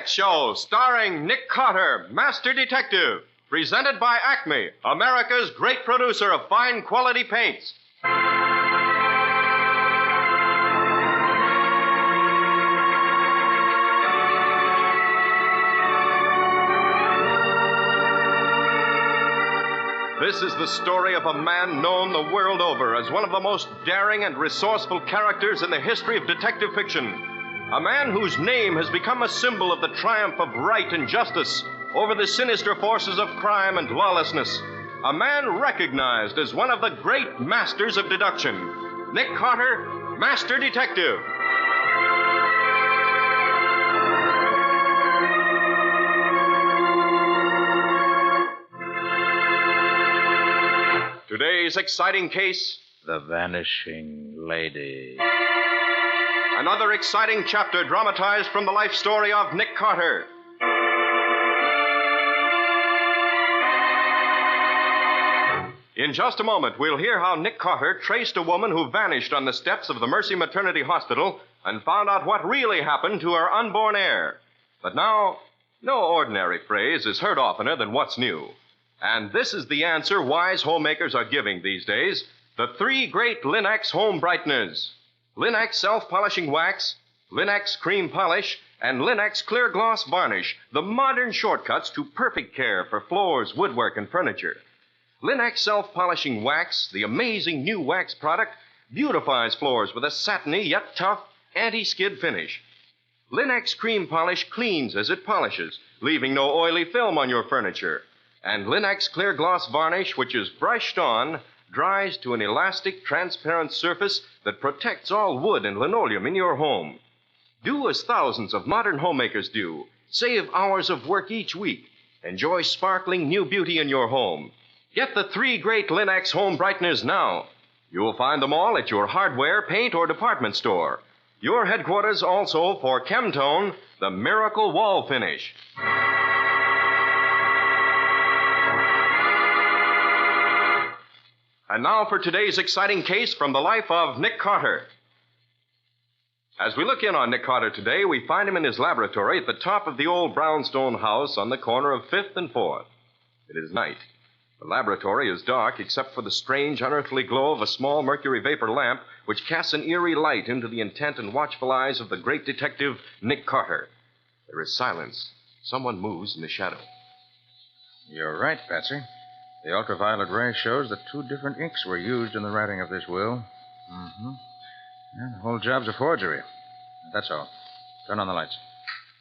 Show, starring Nick Carter, Master Detective. Presented by Acme, America's great producer of fine quality paints. This is the story of a man known the world over as one of the most daring and resourceful characters in the history of detective fiction. A man whose name has become a symbol of the triumph of right and justice over the sinister forces of crime and lawlessness. A man recognized as one of the great masters of deduction. Nick Carter, Master Detective. Today's exciting case, The Vanishing Lady. Another exciting chapter dramatized from the life story of Nick Carter. In just a moment, we'll hear how Nick Carter traced a woman who vanished on the steps of the Mercy Maternity Hospital and found out what really happened to her unborn heir. But now, no ordinary phrase is heard oftener than what's new. And this is the answer wise homemakers are giving these days. The three great Linx home brighteners. Linx self-polishing wax, Linx cream polish, and Linx clear gloss varnish. The modern shortcuts to perfect care for floors, woodwork, and furniture. Linx self-polishing wax, the amazing new wax product, beautifies floors with a satiny yet tough anti-skid finish. Linx cream polish cleans as it polishes, leaving no oily film on your furniture. And Linx clear gloss varnish, which is brushed on, dries to an elastic, transparent surface that protects all wood and linoleum in your home. Do as thousands of modern homemakers do. Save hours of work each week. Enjoy sparkling new beauty in your home. Get the three great Linx home brighteners now. You'll find them all at your hardware, paint, or department store. Your headquarters also for Chemtone, the miracle wall finish. And now for today's exciting case from the life of Nick Carter. As we look in on Nick Carter today, we find him in his laboratory at the top of the old brownstone house on the corner of 5th and 4th. It is night. The laboratory is dark except for the strange, unearthly glow of a small mercury vapor lamp which casts an eerie light into the intent and watchful eyes of the great detective, Nick Carter. There is silence. Someone moves in the shadow. You're right, Patsy. The ultraviolet ray shows that 2 different inks were used in the writing of this will. Mm-hmm. Yeah, the whole job's a forgery. That's all. Turn on the lights.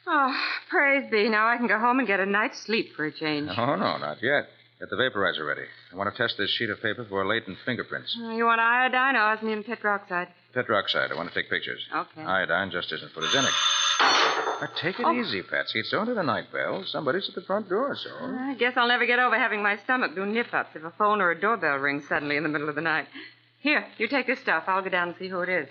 Oh, praise be. Now I can go home and get a night's sleep for a change. Oh, no, not yet. Get the vaporizer ready. I want to test this sheet of paper for latent fingerprints. You want iodine, osmium, tetroxide? Tetroxide. I want to take pictures. Okay. Iodine just isn't photogenic. Now, take it easy, Patsy. It's only the night bell. Somebody's at the front door, so... I guess I'll never get over having my stomach do nip-ups if a phone or a doorbell rings suddenly in the middle of the night. Here, you take this stuff. I'll go down and see who it is.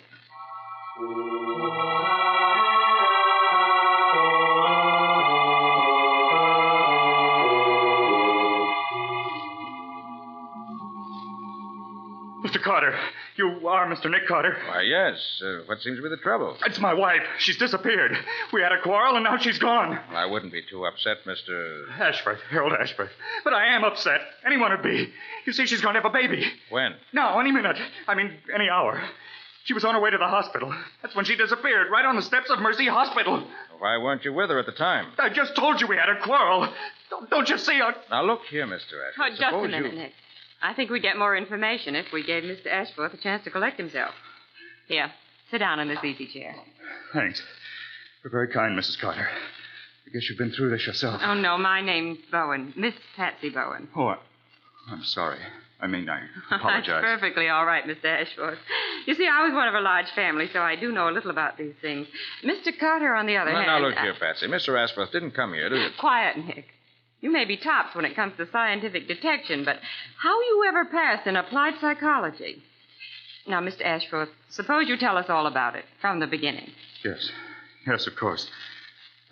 Mr. Carter, you are Mr. Nick Carter? Why, yes. What seems to be the trouble? It's my wife. She's disappeared. We had a quarrel, and now she's gone. Well, I wouldn't be too upset, Mr... Ashford, Harold Ashford. But I am upset. Anyone would be. You see, she's going to have a baby. When? Now, any minute. I mean, any hour. She was on her way to the hospital. That's when she disappeared, right on the steps of Mercy Hospital. Why weren't you with her at the time? I just told you we had a quarrel. Don't you see? Now, look here, Mr. Ashford. Oh, just a minute, Nick. I think we'd get more information if we gave Mr. Ashworth a chance to collect himself. Here, sit down in this easy chair. Thanks. You're very kind, Mrs. Carter. I guess you've been through this yourself. Oh, no, my name's Bowen. Miss Patsy Bowen. Oh, I'm sorry. I apologize. That's perfectly all right, Mr. Ashworth. You see, I was one of a large family, so I do know a little about these things. Mr. Carter, on the other hand... Now, look here, Patsy. Mr. Ashworth didn't come here to... Quiet, Nick. You may be tops when it comes to scientific detection, but how you ever passed in applied psychology? Now, Mr. Ashworth, suppose you tell us all about it from the beginning. Yes. Yes, of course.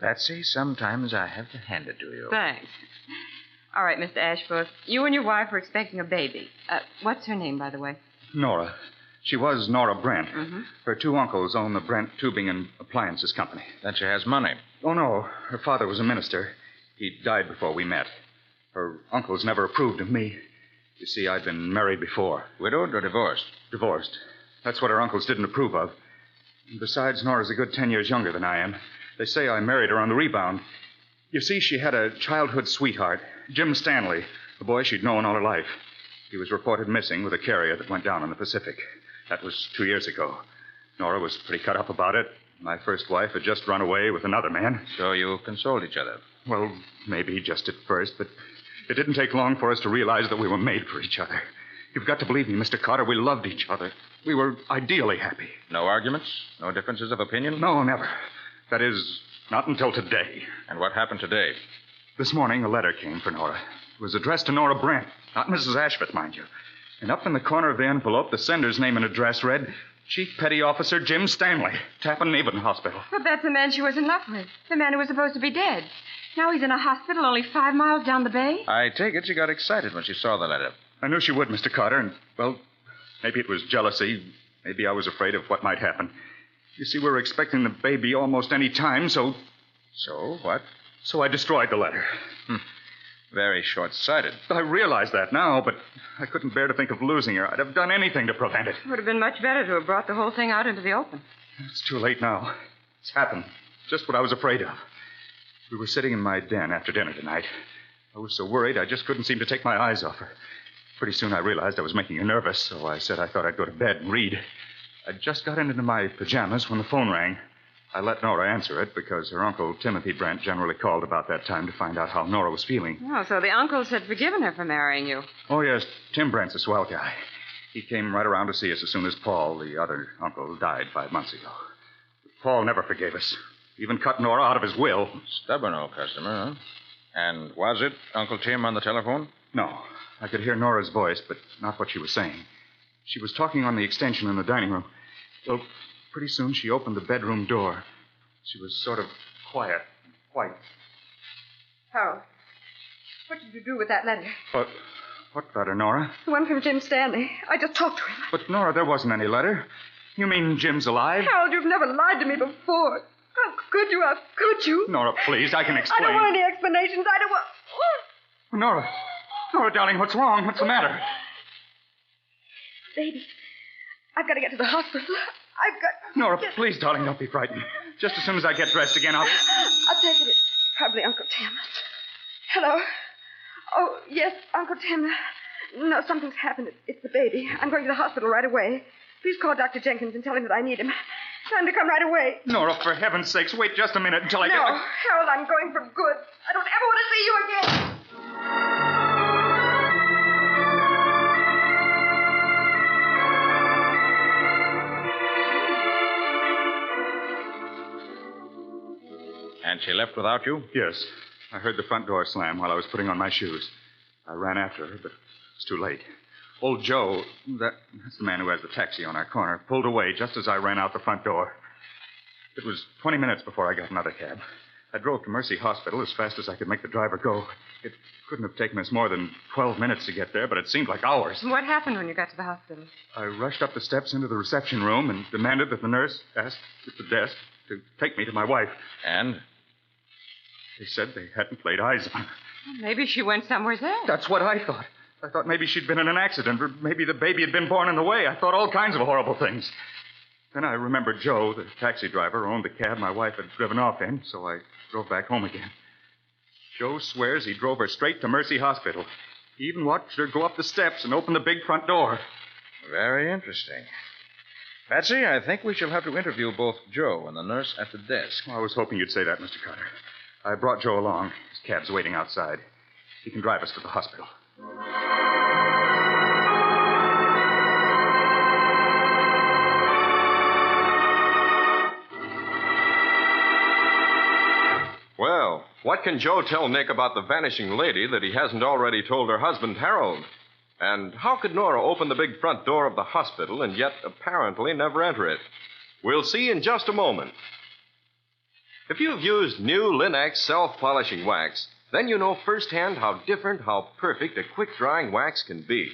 Patsy, sometimes I have to hand it to you. Thanks. All right, Mr. Ashworth, you and your wife were expecting a baby. What's her name, by the way? Nora. She was Nora Brent. Mm-hmm. Her 2 uncles own the Brent Tubing and Appliances Company. Then she has money. Oh, no. Her father was a minister. He died before we met. Her uncles never approved of me. You see, I'd been married before. Widowed or divorced? Divorced. That's what her uncles didn't approve of. Besides, Nora's a good 10 years younger than I am. They say I married her on the rebound. You see, she had a childhood sweetheart, Jim Stanley, a boy she'd known all her life. He was reported missing with a carrier that went down in the Pacific. That was 2 years ago. Nora was pretty cut up about it. My first wife had just run away with another man. So you consoled each other? Well, maybe just at first, but it didn't take long for us to realize that we were made for each other. You've got to believe me, Mr. Carter. We loved each other. We were ideally happy. No arguments? No differences of opinion? No, never. That is, not until today. And what happened today? This morning, a letter came for Nora. It was addressed to Nora Brent, not Mrs. Ashford, mind you. And up in the corner of the envelope, the sender's name and address read, Chief Petty Officer Jim Stanley, Tappan Haven Hospital. But that's the man she was in love with. The man who was supposed to be dead. Now he's in a hospital only 5 miles down the bay. I take it she got excited when she saw the letter. I knew she would, Mr. Carter, and, well, maybe it was jealousy. Maybe I was afraid of what might happen. You see, we were expecting the baby almost any time, so... So, what? So I destroyed the letter. Very short-sighted. I realize that now, but I couldn't bear to think of losing her. I'd have done anything to prevent it. It would have been much better to have brought the whole thing out into the open. It's too late now. It's happened. Just what I was afraid of. We were sitting in my den after dinner tonight. I was so worried I just couldn't seem to take my eyes off her. Pretty soon I realized I was making her nervous, so I said I thought I'd go to bed and read. I'd just got into my pajamas when the phone rang. I let Nora answer it because her uncle, Timothy Brent, generally called about that time to find out how Nora was feeling. Oh, so the uncles had forgiven her for marrying you. Oh, yes. Tim Brent's a swell guy. He came right around to see us as soon as Paul, the other uncle, died 5 months ago. But Paul never forgave us. Even cut Nora out of his will. Stubborn old customer, huh? And was it Uncle Tim on the telephone? No. I could hear Nora's voice, but not what she was saying. She was talking on the extension in the dining room. Well, pretty soon she opened the bedroom door. She was sort of quiet and white. Harold, what did you do with that letter? What letter, Nora? The one from Jim Stanley. I just talked to him. But, Nora, there wasn't any letter. You mean Jim's alive? Harold, you've never lied to me before. How could you? How could you? Nora, please, I can explain. I don't want any explanations. I don't want... Nora, darling, what's wrong? What's the matter? Baby, I've got to get to the hospital. I've got... Nora, please, darling, don't be frightened. Just as soon as I get dressed again, I'll take it. It's probably Uncle Tim. Hello? Oh, yes, Uncle Tim. No, something's happened. It's the baby. I'm going to the hospital right away. Please call Dr. Jenkins and tell him that I need him. Tell him to come right away. Nora, for heaven's sakes, wait just a minute until I get... No, Harold, I'm going for good. I don't ever want to see you again. And she left without you? Yes. I heard the front door slam while I was putting on my shoes. I ran after her, but it's too late. Old Joe, that's the man who has the taxi on our corner, pulled away just as I ran out the front door. It was 20 minutes before I got another cab. I drove to Mercy Hospital as fast as I could make the driver go. It couldn't have taken us more than 12 minutes to get there, but it seemed like hours. What happened when you got to the hospital? I rushed up the steps into the reception room and demanded that the nurse ask at the desk to take me to my wife. And? They said they hadn't laid eyes on her. Well, maybe she went somewhere else. That's what I thought. I thought maybe she'd been in an accident, or maybe the baby had been born in the way. I thought all kinds of horrible things. Then I remembered Joe, the taxi driver, who owned the cab my wife had driven off in, so I drove back home again. Joe swears he drove her straight to Mercy Hospital. He even watched her go up the steps and open the big front door. Very interesting. Patsy, I think we shall have to interview both Joe and the nurse at the desk. I was hoping you'd say that, Mr. Carter. I brought Joe along. His cab's waiting outside. He can drive us to the hospital. Well, what can Joe tell Nick about the vanishing lady that he hasn't already told her husband, Harold? And how could Nora open the big front door of the hospital and yet apparently never enter it? We'll see in just a moment. If you've used new Linx self-polishing wax, then you know firsthand how different, how perfect a quick-drying wax can be.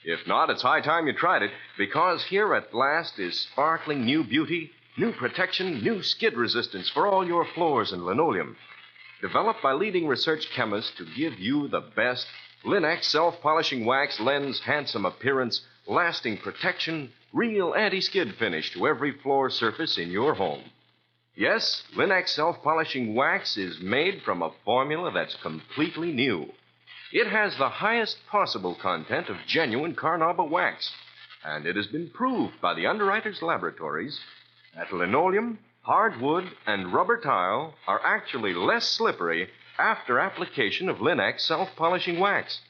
If not, it's high time you tried it, because here at last is sparkling new beauty New protection, new skid resistance for all your floors and linoleum. Developed by leading research chemists to give you the best, Linex self-polishing wax lends handsome appearance, lasting protection, real anti-skid finish to every floor surface in your home. Yes, Linex self-polishing wax is made from a formula that's completely new. It has the highest possible content of genuine carnauba wax, and it has been proved by the underwriters' laboratories that linoleum, hardwood, and rubber tile are actually less slippery after application of Linex self-polishing wax.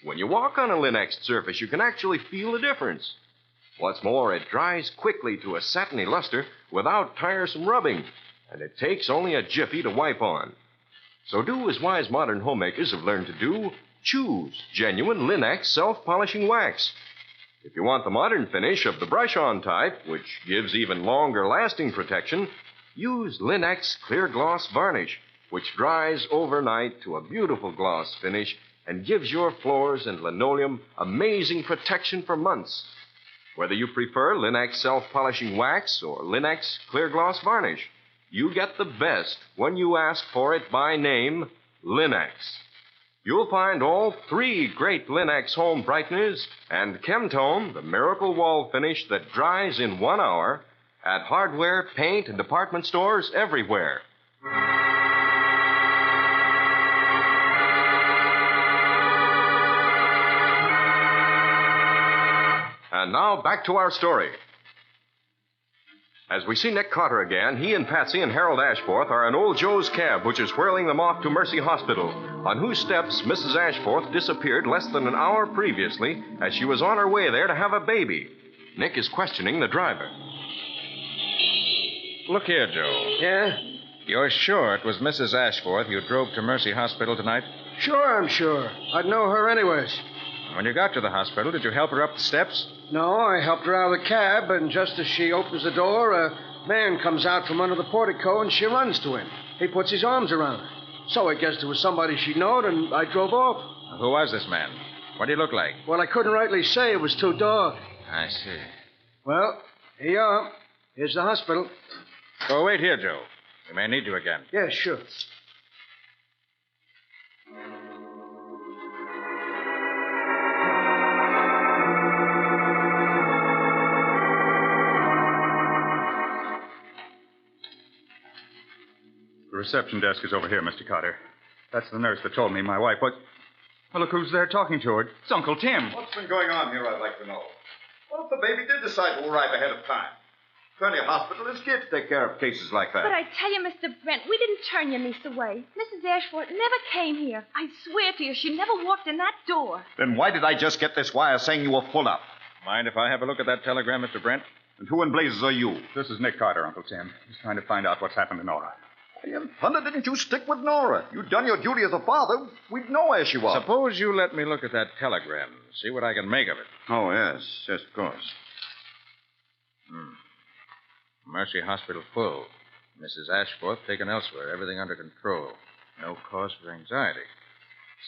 When you walk on a Linex surface, you can actually feel the difference. What's more, it dries quickly to a satiny luster without tiresome rubbing, and it takes only a jiffy to wipe on. So do as wise modern homemakers have learned to do. Choose genuine Linex self-polishing wax. If you want the modern finish of the brush-on type, which gives even longer-lasting protection, use Linex Clear Gloss Varnish, which dries overnight to a beautiful gloss finish and gives your floors and linoleum amazing protection for months. Whether you prefer Linex self-polishing wax or Linex Clear Gloss Varnish, you get the best when you ask for it by name, Linex. You'll find all three great Linex home brighteners and Chemtone, the miracle wall finish that dries in 1 hour, at hardware, paint, and department stores everywhere. And now, back to our story. As we see Nick Carter again, he and Patsy and Harold Ashforth are in old Joe's cab, which is whirling them off to Mercy Hospital, on whose steps Mrs. Ashforth disappeared less than an hour previously as she was on her way there to have a baby. Nick is questioning the driver. Look here, Joe. Yeah? You're sure it was Mrs. Ashforth you drove to Mercy Hospital tonight? Sure, I'm sure. I'd know her anyways. When you got to the hospital, did you help her up the steps? No, I helped her out of the cab, and just as she opens the door, a man comes out from under the portico, and she runs to him. He puts his arms around her. So I guessed it was somebody she knowed, and I drove off. Who was this man? What did he look like? Well, I couldn't rightly say. It was too dark. I see. Well, here you are. Here's the hospital. Oh, wait here, Joe. We may need you again. Yeah, sure. The reception desk is over here, Mr. Carter. That's the nurse that told me my wife was... Well, look who's there talking to her. It's Uncle Tim. What's been going on here, I'd like to know? What if the baby did decide to arrive ahead of time? Plenty of hospital is here to take care of cases like that. But I tell you, Mr. Brent, we didn't turn your niece away. Mrs. Ashford never came here. I swear to you, she never walked in that door. Then why did I just get this wire saying you were full up? Mind if I have a look at that telegram, Mr. Brent? And who in blazes are you? This is Nick Carter, Uncle Tim. He's trying to find out what's happened to Nora. In thunder, didn't you stick with Nora? You'd done your duty as a father. We'd know where she was. Suppose you let me look at that telegram, see what I can make of it. Oh, yes, of course. Mercy Hospital full. Mrs. Ashforth taken elsewhere. Everything under control. No cause for anxiety.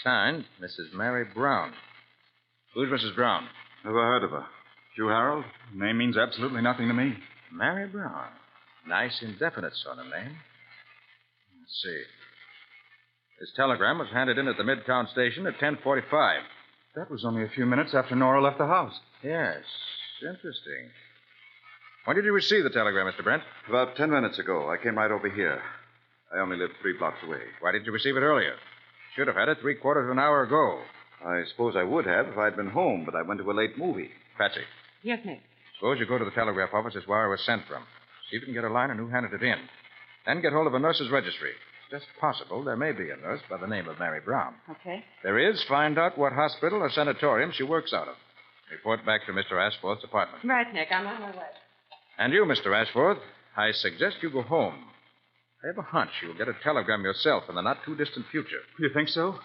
Signed, Mrs. Mary Brown. Who's Mrs. Brown? Never heard of her. You, Harold? The name means absolutely nothing to me. Mary Brown. Nice indefinite sort of name. Let's see. This telegram was handed in at the Midtown station at 10:45. That was only a few minutes after Nora left the house. Yes, interesting. When did you receive the telegram, Mr. Brent? About 10 minutes ago. I came right over here. I only live 3 blocks away. Why didn't you receive it earlier? Should have had it 3/4 of an hour ago. I suppose I would have if I'd been home, but I went to a late movie. Patsy, Yes, Nick. suppose you go to the telegraph office this wire was sent from. See if you can get a line on who handed it in. Then get hold of a nurse's registry. It's just possible there may be a nurse by the name of Mary Brown. Okay. There is, find out what hospital or sanatorium she works out of. Report back to Mr. Ashforth's apartment. Right, Nick. I'm on my way. And you, Mr. Ashforth, I suggest you go home. I have a hunch you'll get a telegram yourself in the not-too-distant future. You think so?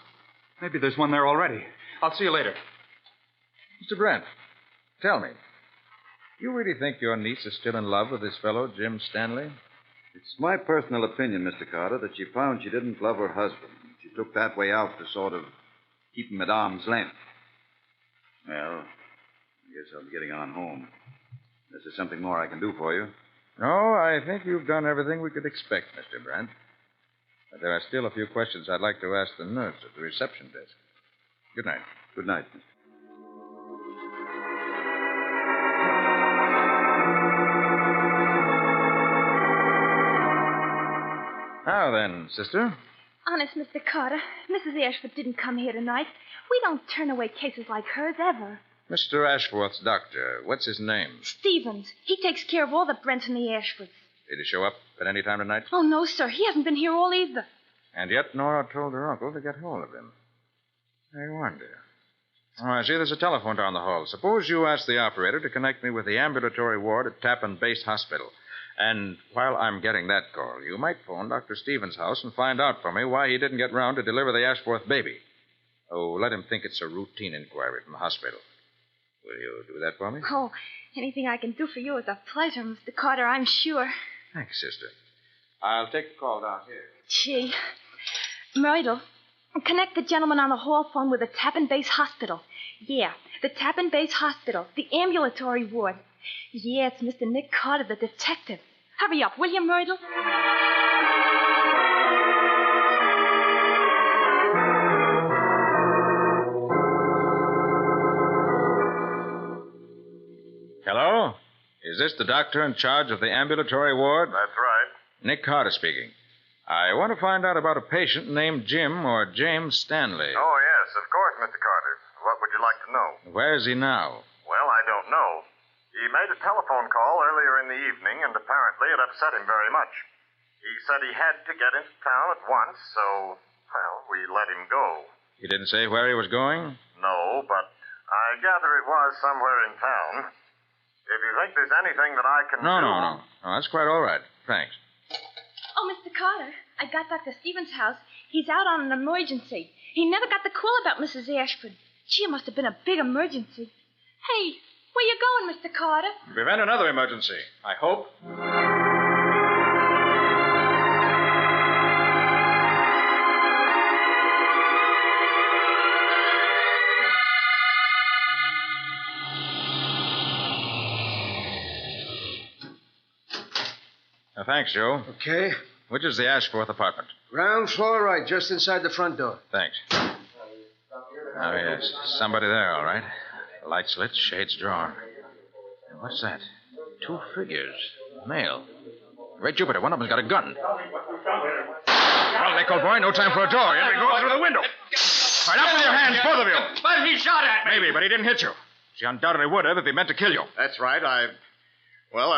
Maybe there's one there already. I'll see you later. Mr. Brent, tell me, you really think your niece is still in love with this fellow, Jim Stanley? It's my personal opinion, Mr. Carter, that she found she didn't love her husband. She took that way out to sort of keep him at arm's length. Well, I guess I'll be getting on home. Unless there's something more I can do for you. No, I think you've done everything we could expect, Mr. Brent. But there are still a few questions I'd like to ask the nurse at the reception desk. Good night. Good night, Mr. Now then, sister. Honest, Mr. Carter, Mrs. Ashford didn't come here tonight. We don't turn away cases like hers ever. Mr. Ashworth's doctor, what's his name? Stevens. He takes care of all the Brents and the Ashfords. Did he show up at any time tonight? Oh, no, sir. He hasn't been here all either. And yet Nora told her uncle to get hold of him. I wonder. Oh, I see there's a telephone down the hall. Suppose you ask the operator to connect me with the ambulatory ward at Tappan Base Hospital. And while I'm getting that call, you might phone Dr. Stevens' house and find out for me why he didn't get round to deliver the Ashworth baby. Oh, let him think it's a routine inquiry from the hospital. Will you do that for me? Oh, anything I can do for you is a pleasure, Mr. Carter, I'm sure. Thanks, sister. I'll take the call down here. Gee. Myrtle, connect the gentleman on the hall phone with the Tappan Base Hospital. Yeah, the Tappan Base Hospital, the ambulatory ward. Yeah, it's Mr. Nick Carter, the detective. Hurry up, will you, Myrtle? Hello? Is this the doctor in charge of the ambulatory ward? That's right. Nick Carter speaking. I want to find out about a patient named Jim or James Stanley. Oh, yes, of course, Mr. Carter. What would you like to know? Where is he now? Well, I don't know. He made a telephone call earlier in the evening, and apparently it upset him very much. He said he had to get into town at once, so, well, we let him go. He didn't say where he was going? No, but I gather it was somewhere in town. If you think there's anything that I can do... No, that's quite all right. Thanks. Oh, Mr. Carter, I got Dr. Stevens' house. He's out on an emergency. He never got the call about Mrs. Ashford. Gee, it must have been a big emergency. Hey, where you going, Mr. Carter? Prevent another emergency, I hope. Thanks, Joe. Okay. Which is the Ashforth apartment? Ground floor right, just inside the front door. Thanks. Oh, yes. Somebody there, all right. Lights lit, shades drawn. And what's that? Two figures. Male. Great Jupiter, one of them's got a gun. Well, Nick, old boy, no time for a door. You go through the window. Right up with your hands, both of you. But he shot at me. Maybe, but he didn't hit you. He undoubtedly would have if he meant to kill you. That's right. I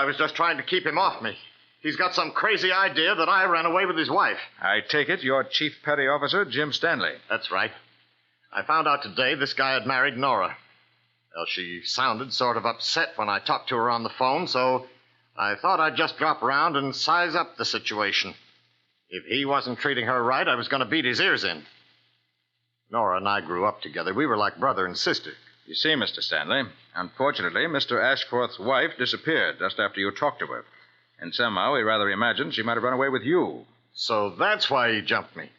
was just trying to keep him off me. He's got some crazy idea that I ran away with his wife. I take it you're Chief Petty Officer Jim Stanley. That's right. I found out today this guy had married Nora. Well, she sounded sort of upset when I talked to her on the phone, so I thought I'd just drop around and size up the situation. If he wasn't treating her right, I was going to beat his ears in. Nora and I grew up together. We were like brother and sister. You see, Mr. Stanley, unfortunately, Mr. Ashforth's wife disappeared just after you talked to her. And somehow we rather imagined she might have run away with you. So that's why he jumped me.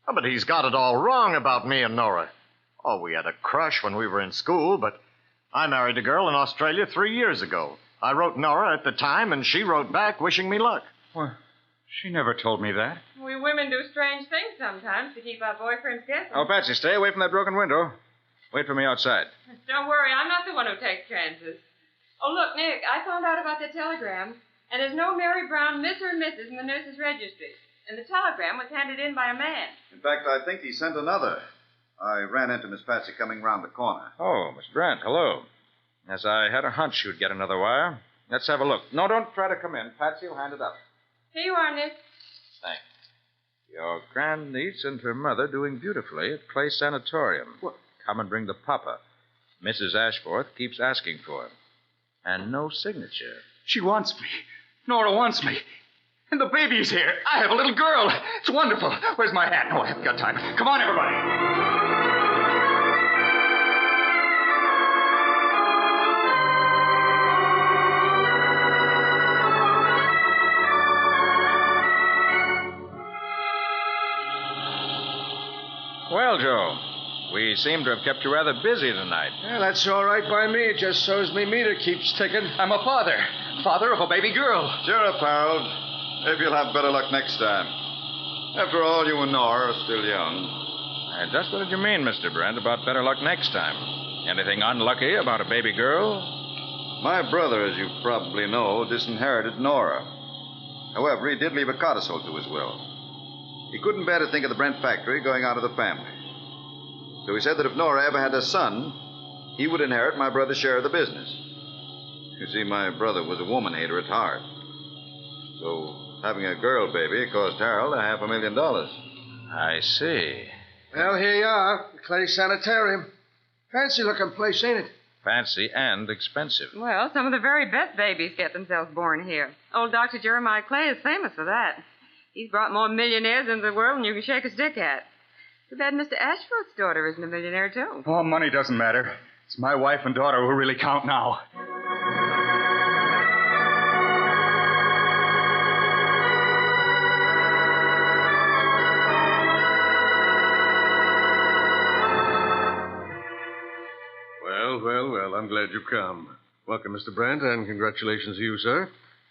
Oh, but he's got it all wrong about me and Nora. Oh, we had a crush when we were in school, but I married a girl in Australia 3 years ago. I wrote Nora at the time, and she wrote back wishing me luck. Well, she never told me that. We women do strange things sometimes to keep our boyfriends guessing. Oh, Patsy, stay away from that broken window. Wait for me outside. Don't worry, I'm not the one who takes chances. Oh, look, Nick, I found out about the telegram. And there's no Mary Brown, Miss or Mrs. in the nurse's registry. And the telegram was handed in by a man. In fact, I think he sent another. I ran into Miss Patsy coming round the corner. Oh, Miss Brent, hello. Yes, I had a hunch you'd get another wire. Let's have a look. No, don't try to come in. Patsy will hand it up. Here you are, Nick. Thanks. Your grandniece and her mother doing beautifully at Clay Sanatorium. What? Come and bring the papa. Mrs. Ashforth keeps asking for him. And no signature. She wants me. Nora wants me. And the baby's here. I have a little girl. It's wonderful. Where's my hat? No, I haven't got time. Come on, everybody. Well, Joe, we seem to have kept you rather busy tonight. Yeah, that's all right by me. It just shows me meter keeps ticking. I'm a father. father of a baby girl. Cheer up, Harold. Maybe you'll have better luck next time. After all, you and Nora are still young. Just what did you mean, Mr. Brent, about better luck next time? Anything unlucky about a baby girl? My brother, as you probably know, disinherited Nora. However, he did leave a codicil to his will. He couldn't bear to think of the Brent factory going out of the family. So he said that if Nora ever had a son, he would inherit my brother's share of the business. You see, my brother was a woman hater at heart. So having a girl baby cost Harold $500,000. I see. Well, here you are, the Clay Sanitarium. Fancy-looking place, ain't it? Fancy and expensive. Well, some of the very best babies get themselves born here. Old Dr. Jeremiah Clay is famous for that. He's brought more millionaires into the world than you can shake a stick at. Too bad Mr. Ashford's daughter isn't a millionaire, too. Oh, money doesn't matter. It's my wife and daughter who really count now. Well, I'm glad you've come. Welcome, Mr. Brent, and congratulations to you, sir.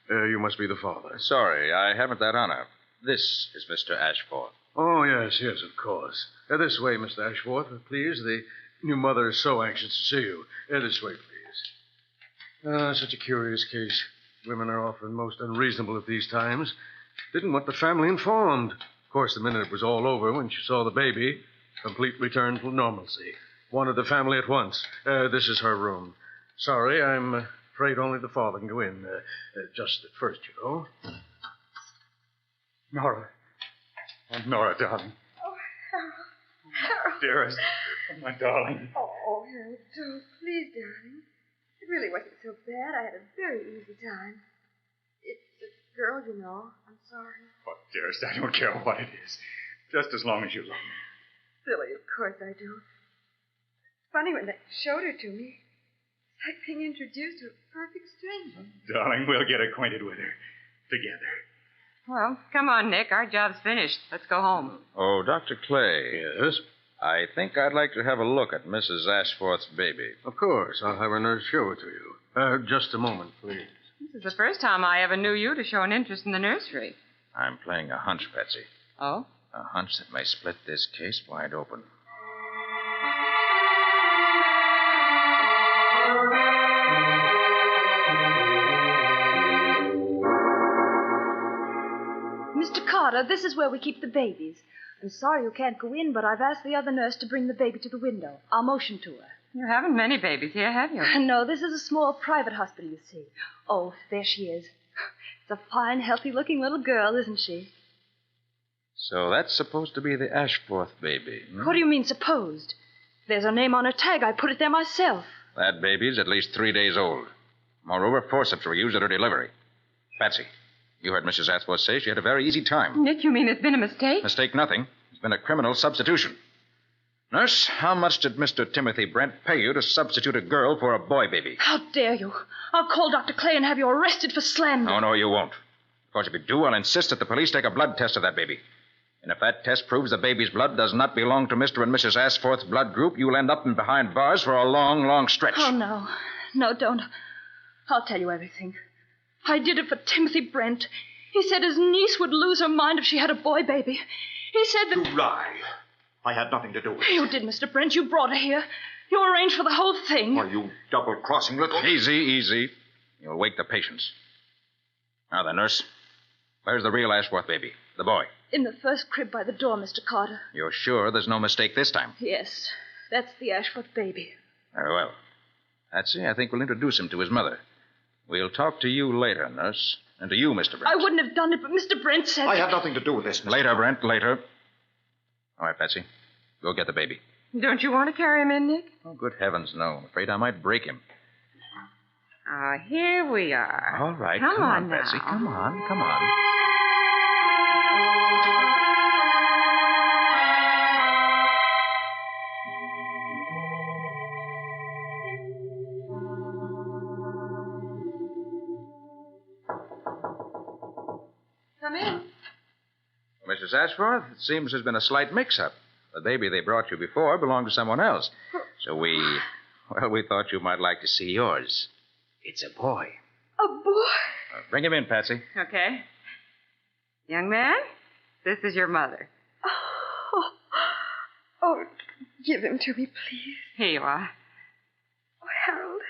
You must be the father. Sorry, I haven't that honor. This is Mr. Ashford. Oh, yes, of course. This way, Mr. Ashworth, please. The new mother is so anxious to see you. This way, please. Such a curious case. Women are often most unreasonable at these times. Didn't want the family informed. Of course, the minute it was all over, when she saw the baby, complete return to normalcy. Wanted the family at once. This is her room. Sorry, I'm afraid only the father can go in. Just at first, you know. Nora. Oh, Nora, darling. Oh, Harold. Dearest. Oh, my darling. Oh, Harold, don't. Please, darling. It really wasn't so bad. I had a very easy time. It's a girl, you know. I'm sorry. Oh, dearest, I don't care what it is. Just as long as you love me. Silly, of course I do. It's funny when they showed her to me. It's like being introduced to a perfect stranger. Darling, we'll get acquainted with her together. Well, come on, Nick. Our job's finished. Let's go home. Oh, Dr. Clay. Yes? I think I'd like to have a look at Mrs. Ashforth's baby. Of course. I'll have a nurse show it to you. Just a moment, please. This is the first time I ever knew you to show an interest in the nursery. I'm playing a hunch, Patsy. Oh? A hunch that may split this case wide open. Mr. Carter, this is where we keep the babies. I'm sorry you can't go in, but I've asked the other nurse to bring the baby to the window. I'll motion to her. You haven't many babies here, have you? No, this is a small private hospital, you see. Oh, there she is. It's a fine, healthy-looking little girl, isn't she? So that's supposed to be the Ashforth baby. What do you mean, supposed? There's her name on her tag. I put it there myself. That baby's at least 3 days old. Moreover, forceps were used at her delivery. Patsy, you heard Mrs. Ashforth say she had a very easy time. Nick, you mean it's been a mistake? Mistake nothing. It's been a criminal substitution. Nurse, how much did Mr. Timothy Brent pay you to substitute a girl for a boy baby? How dare you? I'll call Dr. Clay and have you arrested for slander. No, you won't. Of course, if you do, I'll insist that the police take a blood test of that baby. And if that test proves the baby's blood does not belong to Mr. and Mrs. Ashforth's blood group, you'll end up in behind bars for a long, long stretch. Oh, no. No, don't. I'll tell you everything. I did it for Timothy Brent. He said his niece would lose her mind if she had a boy baby. He said that... You lie. I had nothing to do with it. You did, Mr. Brent. You brought her here. You arranged for the whole thing. Why, you double-crossing little... Easy. You'll wake the patients. Now then, nurse. Where's the real Ashworth baby? The boy? In the first crib by the door, Mr. Carter. You're sure there's no mistake this time? Yes. That's the Ashworth baby. Very well. Patsy, I think we'll introduce him to his mother. We'll talk to you later, nurse. And to you, Mr. Brent. I wouldn't have done it, but Mr. Brent said... I had nothing to do with this, Mr. Later, Brent, later. All right, Patsy. Go get the baby. Don't you want to carry him in, Nick? Oh, good heavens, no. I'm afraid I might break him. Here we are. All right, come on now. Patsy. Come on. Come in. Mrs. Ashforth, it seems there's been a slight mix-up. The baby they brought you before belonged to someone else. So we thought you might like to see yours. It's a boy. A boy? Bring him in, Patsy. Okay. Young man, this is your mother. Oh, give him to me, please. Here you are. Oh, Harold.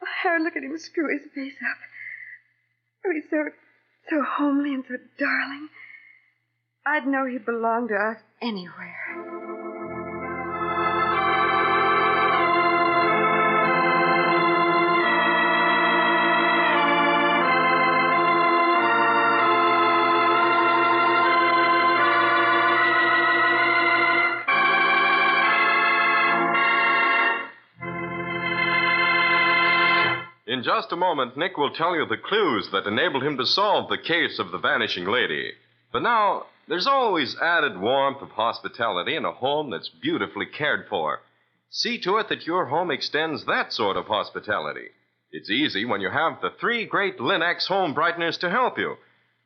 Oh, Harold, look at him screw his face up. Oh, he's so homely and so darling. I'd know he belonged to us anywhere. In just a moment, Nick will tell you the clues that enabled him to solve the case of the Vanishing Lady. But now, there's always added warmth of hospitality in a home that's beautifully cared for. See to it that your home extends that sort of hospitality. It's easy when you have the 3 great Linux home brighteners to help you.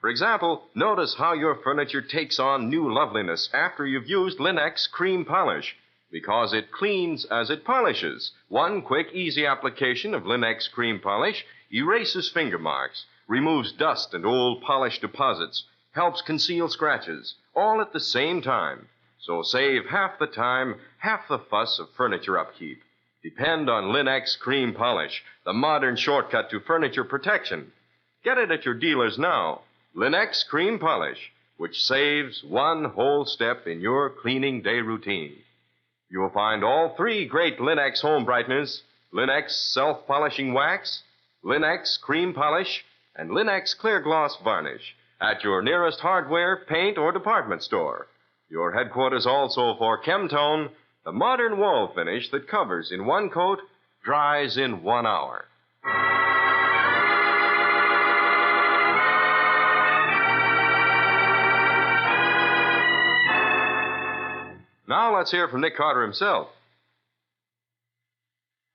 For example, notice how your furniture takes on new loveliness after you've used Linux cream polish, because it cleans as it polishes. One quick, easy application of Linux cream polish erases finger marks, removes dust and old polish deposits, helps conceal scratches, all at the same time. So save half the time, half the fuss of furniture upkeep. Depend on Linux cream polish, the modern shortcut to furniture protection. Get it at your dealers now. Linux cream polish, which saves one whole step in your cleaning day routine. You'll find all 3 great Linux home brighteners, Linux self-polishing wax, Linux cream polish, and Linux clear gloss varnish at your nearest hardware, paint, or department store. Your headquarters also for Chemtone, the modern wall finish that covers in one coat, dries in 1 hour. Now let's hear from Nick Carter himself.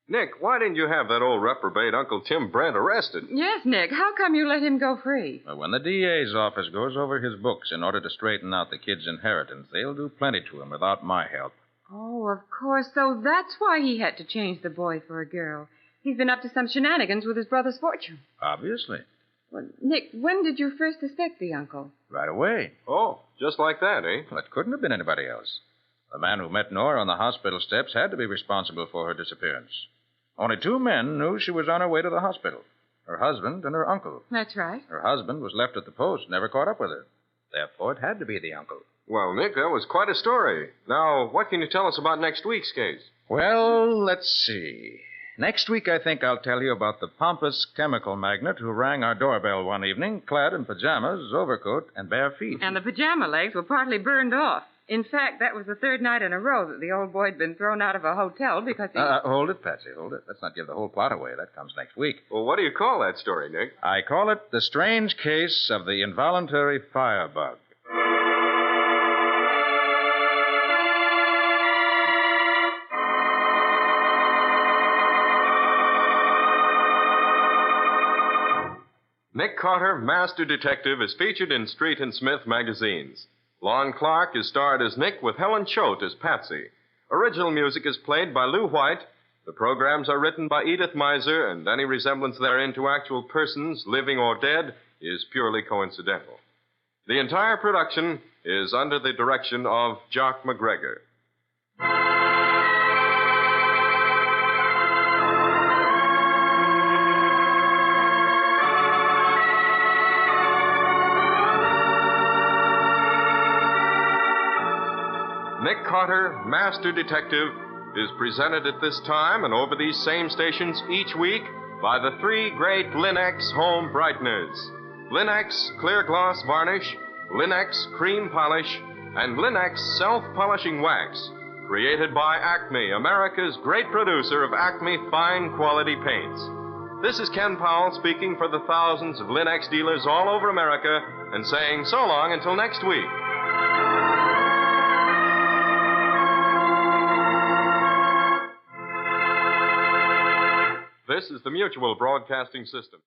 Nick, why didn't you have that old reprobate Uncle Tim Brent arrested? Yes, Nick. How come you let him go free? Well, when the DA's office goes over his books in order to straighten out the kid's inheritance, they'll do plenty to him without my help. Oh, of course. So that's why he had to change the boy for a girl. He's been up to some shenanigans with his brother's fortune. Obviously. Well, Nick, when did you first suspect the uncle? Right away. Oh, just like that, eh? Well, it couldn't have been anybody else. The man who met Nora on the hospital steps had to be responsible for her disappearance. Only 2 men knew she was on her way to the hospital. Her husband and her uncle. That's right. Her husband was left at the post, never caught up with her. Therefore, it had to be the uncle. Well, Nick, that was quite a story. Now, what can you tell us about next week's case? Well, let's see. Next week, I think I'll tell you about the pompous chemical magnate who rang our doorbell one evening, clad in pajamas, overcoat, and bare feet. And the pajama legs were partly burned off. In fact, that was the 3rd night in a row that the old boy had been thrown out of a hotel because he... Hold it, Patsy, hold it. Let's not give the whole plot away. That comes next week. Well, what do you call that story, Nick? I call it The Strange Case of the Involuntary Firebug. Nick Carter, Master Detective, is featured in Street and Smith magazines. Lon Clark is starred as Nick with Helen Choate as Patsy. Original music is played by Lou White. The programs are written by Edith Miser, and any resemblance therein to actual persons, living or dead, is purely coincidental. The entire production is under the direction of Jock McGregor. Nick Carter, Master Detective, is presented at this time and over these same stations each week by the 3 great Linux home brighteners. Linux Clear Gloss Varnish, Linux Cream Polish, and Linux Self-Polishing Wax, created by Acme, America's great producer of Acme fine quality paints. This is Ken Powell speaking for the thousands of Linux dealers all over America and saying so long until next week. This is the Mutual Broadcasting System.